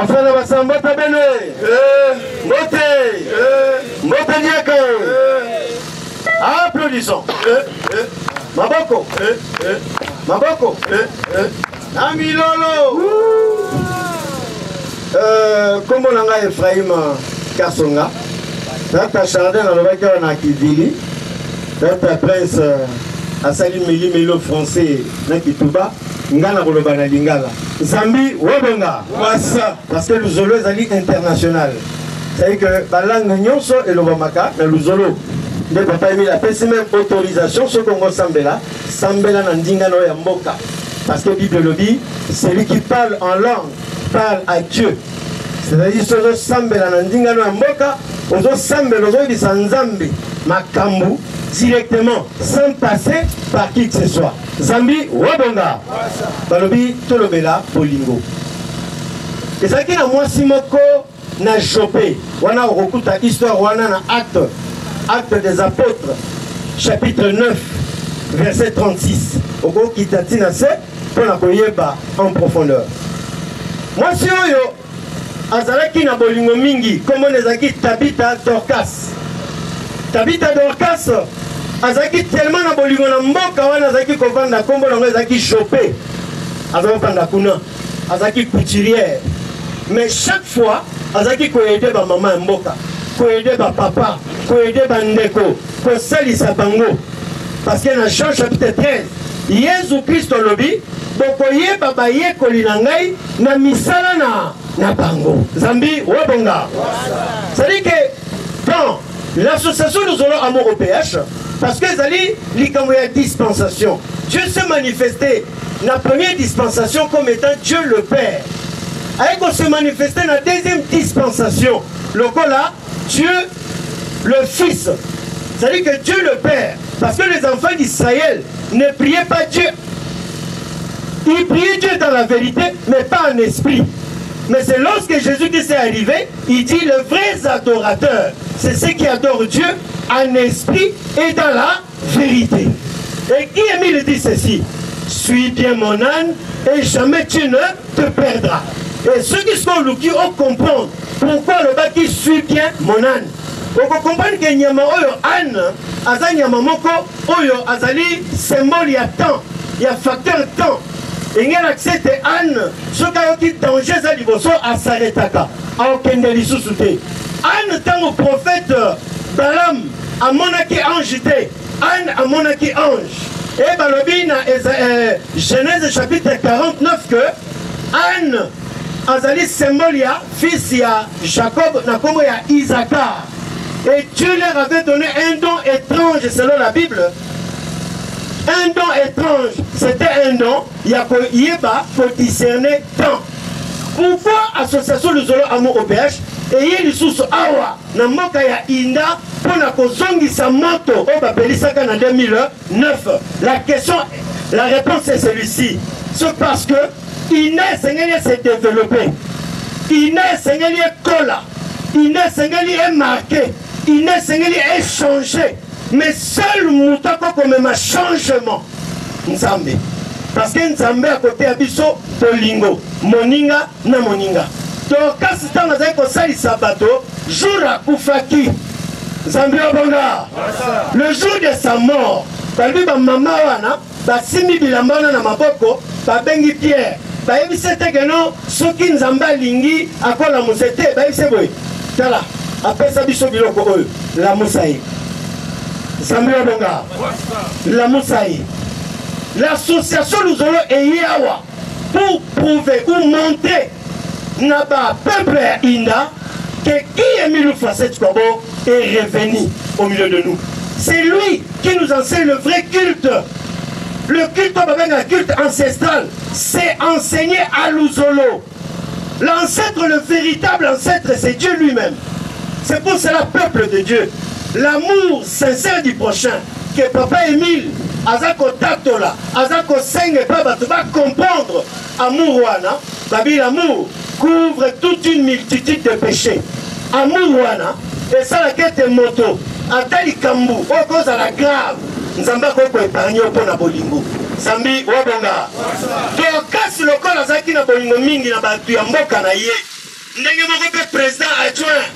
Bafana basambata bene. Mbote. Mbote diaka. Applaudissons. Maboko. Maboko. Amilolo. Comme on a Ephraim Kassonga. Tata Chardin dans le vainqueur na Kivili. Tata Prince Asali Meli Melo français na Kituba. Ngana koloba na lingala. Zambi wabonga. Wasa. Parce que le Zolo est ali international. C'est-à-dire que la langue nyonso et le Wamaka na le Zolo. De papa Emile a fait même autorisation sur Congo Sambela. Sambela na ndingano ya mboka. Parce que Bible le dit, celui qui parle en langue parle à Dieu. C'est-à-dire que Sambela na ndingano ya mboka, ozo Sambela ozo di sanzambe makambu directement sans passer par qui que ce soit. Zambi wabonga. Balobi tolobela bolingo. Et ça qui na mwasi moko na Jopé. Wana okuta histoire wana na acte des apôtres chapitre 9 verset 36. Oko kitatina se pour la koyeba en profondeur. Mwasi oyo azalaki na bolingo mingi comme nezaki Tabitha Dorcas. Tabitha Dorcas azaki tellement na bolingo na mboka wana azaki kovanda kombo nango azaki Jopé. Azaki kovanda kuna. Azaki couturière. Mais chaque fois azaki koyede ba maman mboka, koyede ba papa, koyede ba ndeko, ko salisa bango. Parce que dans Jean chapitre 13, Jésus Christ lobi bokoye baba ye kolina ngai na misala na bango. Zambi wabonga. C'est-à-dire que dans l'association nous allons amour au PH, parce que Zali likambo ya dispensation. Dieu s'est manifesté la première dispensation comme étant Dieu le Père. Avec se manifester dans la deuxième dispensation. Le cas là, Dieu le Fils. C'est-à-dire que Dieu le Père. Parce que les enfants d'Israël ne priaient pas Dieu. Ils priaient Dieu dans la vérité, mais pas en esprit. Mais c'est lorsque Jésus-Christ est arrivé, il dit les vrais adorateurs, c'est ceux qui adorent Dieu en esprit et dans la vérité. Et qui Émile dit ceci: suis bien mon âne et jamais tu ne te perdras. Et ceux qui sont louki ont comprendre pourquoi le bas qui suit bien mon âne. On comprend que nyama oyo âne, aza nyama moko oyo azali symbole ya temps, ya facteur temps. Et il y a l'accès de âne, ce qui est danger à l'Iboso à Saretaka, à Okendeli Sousouté. Âne, tant au prophète Balaam, à monaki ange, âne à monaki ange. Et Balobi, Genèse chapitre 49, que âne, azali symbole ya fils ya Jacob na komo ya Isaacar. Et Dieu leur avait donné un don étrange selon la Bible. Un don étrange, c'était un don yeba pour discerner temps. Pourquoi association nous allons amour au PH et il y a sous awa na moka ya inda pour na kozongi sa moto au bapelisaka na 2009. La réponse est celui-ci. C'est parce que Inès Sengeli s'est développé. Inès Sengeli est cola. Inès Sengeli est marqué. Inès Sengeli est changé. Mais seul Moutako comme un changement. Nzambe. Parce que Nzambe à côté à Bisso, Tolingo. Moninga na Moninga. Donc quand c'est un azeko sali sabato, jour à Koufaki. Nzambe Obonga. Le jour de sa mort, Balbi ba mama wana, ba simi bilambana na maboko, ba bengi Pierre. Baïbisete que non, ceux qui nous emballent lingi, à quoi la moussette, baïbisete boy. Tala, après ça, biso biloko oyo, la moussaï. Zambé Obonga, la moussaï. L'association nous allons Eyawa pour prouver ou montrer, Naba, peuple Inda, que qui est Milou Facette Kobo est revenu au milieu de nous. C'est lui qui nous enseigne le vrai culte. Le culte, un culte ancestral, c'est enseigné à Luzolo. L'ancêtre, le véritable ancêtre, c'est Dieu lui-même. C'est pour cela, peuple de Dieu, l'amour sincère du prochain, que Papa Émile, Azako Tatola, Azako Senge Baba, tu vas comprendre, amour wana, Babi l'amour couvre toute une multitude de péchés. Amour wana, et ça la quête moto, Atali Kambu, au cause à la grave. Nzamba koko épargné pour na bolingo. Sambi wabonga. Donc kasi lokala zaki na bolingo mingi na batu ya mboka na ye. ndenge moko président adjoint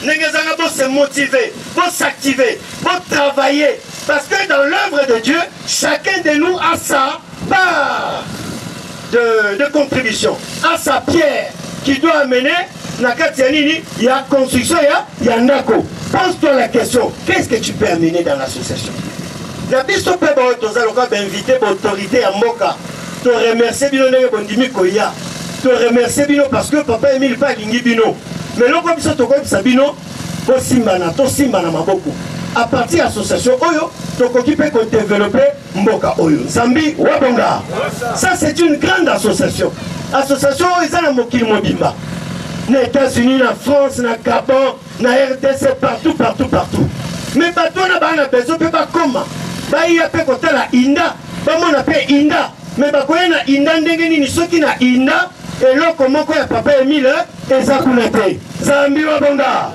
ndenge zanga pour se motiver, pour s'activer, pour travailler, parce que dans l'œuvre de Dieu, chacun de nous a sa part de contribution, a sa pierre qui doit amener il y a construction, il y a Ndako. Pose-toi la question, qu'est-ce que tu peux amener dans l'association? La biso peut inviter l'autorité à Moka. Tu remercies Bino Bondimi Koya. Tu remercies Bino parce que papa Emile pas lingi Bino. Mais là comme ça tu connais Sabino, to simbana maboko. À partir de l'association Oyo, tu occupes qu'on développer Mboka Oyo. Zambi Wabonga. Ça c'est une grande association. Association ils ont mokili mobimba. Les États-Unis, la France, la Gabon, la RDC, partout. Mais bateau n'a pas besoin de pas comment. Il y a peu côté la Inda, on appelle Inda. Mais bah quoi na Inda ndengeni ni soki na Inda et là comment quoi papa Emile et Zakunete. Zambi Wabonga.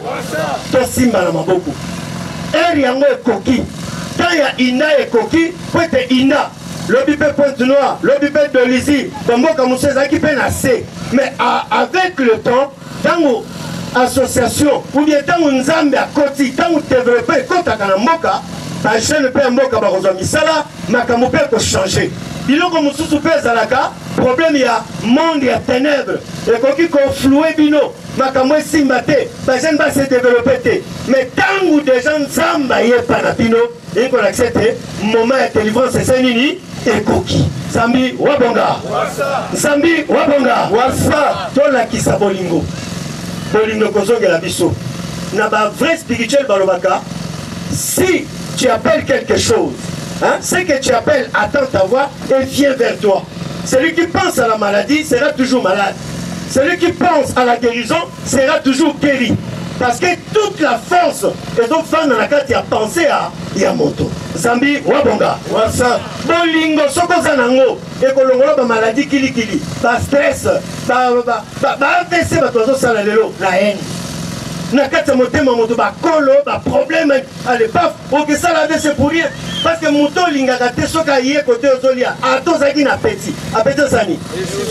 To simba na maboko. Er yango ekoki. Quand il y a Inda et Koki, peut-être Inda. Le bipé Pointe-Noire, le bipé de Lizy, Bamboka Mousseza qui peine assez. Mais avec le temps, dans l'association, ou bien dans une Zambie à côté, dans le développé, quand tu as un Moka, ta chaîne peut Moka Barozamisala, Makamopé peut changer. Il y a comme sous Zalaka, problème il y a monde, il y a ténèbres. Et quand il faut flouer Bino, Makamoué Simbate, ta chaîne va se développer. Mais tant que des gens Zamba y est Panapino, et qu'on accepte, moment de délivrance, c'est Sénini et Koki. Zambi Wabonga. Zambi Wabonga. Wasa. Tola Kisa Bolingo. Bolingo Kozonga la Bisso. Naba vrai spirituel Balobaka. Si tu appelles quelque chose, hein, ce que tu appelles attends ta voix et vient vers toi. Celui qui pense à la maladie sera toujours malade. Celui qui pense à la guérison sera toujours guéri. Parce que toute la force et donc fan dans la carte il a pensé à Yamoto. Zambi Wabonga. Wasa. Bolingo soko zanango et kolongola ba maladie kili ba stress ba AVC ba tozo sala lelo la haine. Na kata motema moto ba kolo ba problème allez paf o que ça la AVC pour rien parce que moto lingaka te soka yé côté ozolia ato zaki na petit apete sani.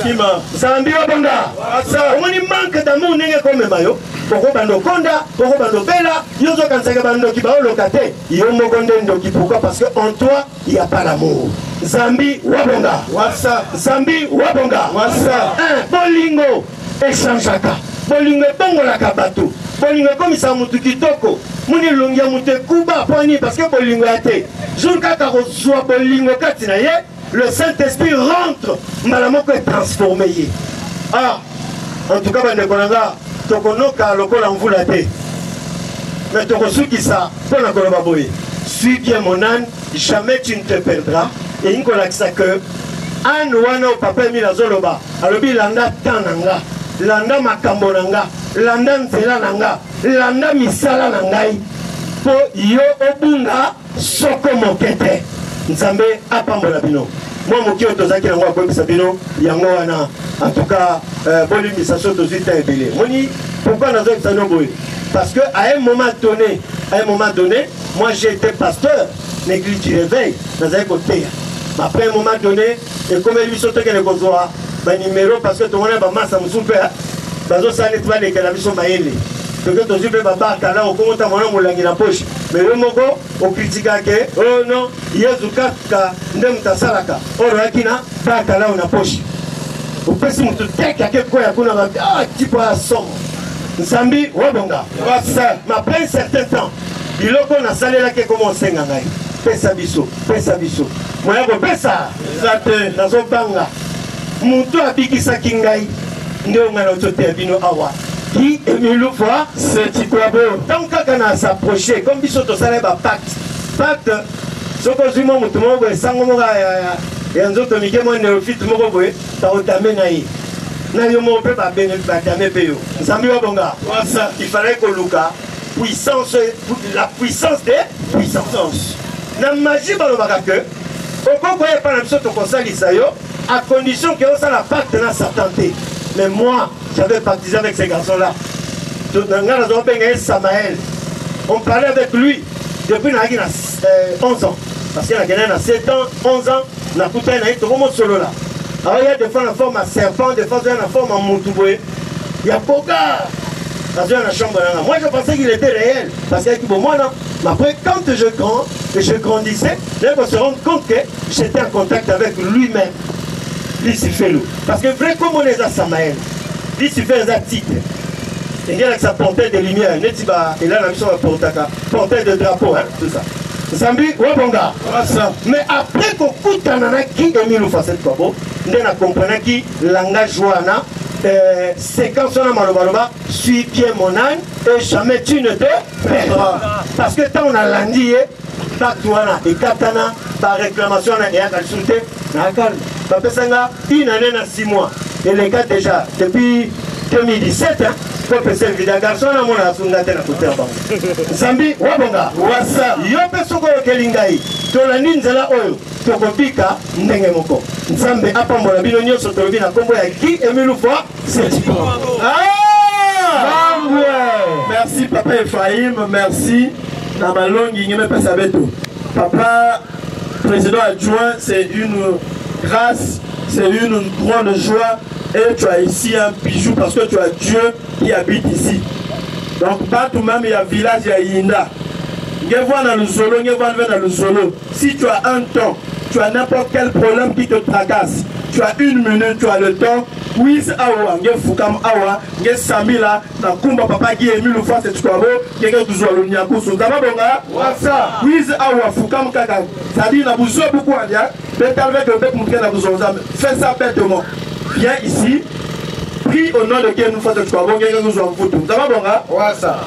Kima Zambi Wabonga. Wasa. On y manque d'amour nenge comme mayo. Pourquoi bando konda, pourquoi bando bella, yozo kansaka bando ki bao lokate, yomo konde ndoki pourquoi parce que en toi il y a pas l'amour. Zambi Wabonga. Wasa. Zambi Wabonga. Wasa. Bolingo échangeaka. Bolingo bongo la kabato. Bolingo comme ça mutu kitoko. Muni longia mutu kuba poni parce que bolingo ate. Jour kaka reçoit bolingo katina ye, le Saint-Esprit rentre, malamoko est transformé. Ah, en tout cas bande konanga tokonoka lokola mvula te mais tokosukisa mpona koloba boye suis bien mon âne jamais tu ne te perdras et inkolakisa que ane wana o papa emi nazoloba alobi landa temps na nga landa makambo na nga landa nzela na nga landa misala na ngai mpo yo obunga soko moke te nzambe apambola bino moi moki oyo tozalaki yango akoyebisa bino yango wana en tout cas bolimbisa so tozwi ta ebele moni pourquoi nazoyebisa bino boye parce que à un moment donné moi j'ai été pasteur l'église du réveil nazali koteya après un moment donné ekomeli biso tokende kozwa banimero parce que tomona bamasa mosusu mpe bazosala neti balekela biso mayele toke tozwi mpe babakala okomota mwana molangi na poche mais yo moko okritikake oh non yezu kaka nde moto asalaka oyo oyaki na bakala oyo na poche opesi moto teke ake koya kuna tipo ya somo nzambi Wabonga. Wasa. Mais après un certain temps biloko nasalelaki ekoma osenga ngai pesa biso moya kopesa te nazobanga moto abikisaki ngai nde ongai na ototeya bino awa qui est mieux fois c'est quoi bon tant kaka na s'approcher comme biso tosala ba pacte soko zimo moto moko esango moko ya nzoto mike mo néophyte moko boye ta otame na ye na yo moko pe ba bene ba tame pe yo nzambi Wabonga. Wasa. Il fallait que Luka puissance la puissance des puissances na magie balobaka que okoko ye pa na biso tokosalisa yo à condition que osala pacte na Satan te. Mais moi, j'avais baptisé avec ces garçons-là. Samaël. On parlait avec lui depuis 11 ans. Parce qu'il a 7 ans, 11 ans, on a tout un solo là. Alors il y a des fois la forme à serpent, des fois il y a la forme en moutoué. Il y a Boga. Dans la chambre. Moi, je pensais qu'il était réel. Parce que bon, moi, non. Mais après, quand je grandissais, là, on se rend compte que j'étais en contact avec lui-même. Lucifer. Parce que vrai, comme on est à Samaël, Lucifer est à titre. Il y a sa portée de lumière. Et là, on a portée de drapeau, hein, tout ça. Zambi, Wabonga. Mais après qu'on coûte qui Emile Facette Kwabo, on a compris qui langage Joana, séquence on a malobaloba, suis bien mon âne et jamais tu ne te perdras. Parce que tant on a landié, Tatouana et Katana, par réclamation et à consulter, Papa Sanga, une année à 6 mois. Et les gars déjà, depuis 2017, hein, garçon na mona sunga tena kuteba Zambi wabonga wasa yope soko kelingai to la ninzela oyo to kopika ndenge moko Nzambe apambola bino nyonso to bina kombo ya ki Emile Fois c'est merci papa Ephraim, merci na malongi ngeme pesa beto papa président adjoint, c'est une grâce, c'est une grande joie. Et tu as ici un bijou parce que tu as Dieu qui habite ici. Donc partout même il y a un village, il y a Yinda. Si tu as un temps, tu as n'importe quel problème qui te tracasse, tu as 1 minute, tu as le temps. Quiz awa, nge fukam awa, nge samila, na kumba papa qui Emile Fois c'est quoi beau, nge kuzolo nyakusu. Zama bonga, wasa. Quiz awa fukam kaka. Ça dit na besoin beaucoup à dire. Peut-être avec le bec mouké na besoin. Fais ça bêtement. Viens ici. Prie au nom de Dieu nous fasse de quoi bon, nge kuzolo mfutu. Zama bonga, wasa.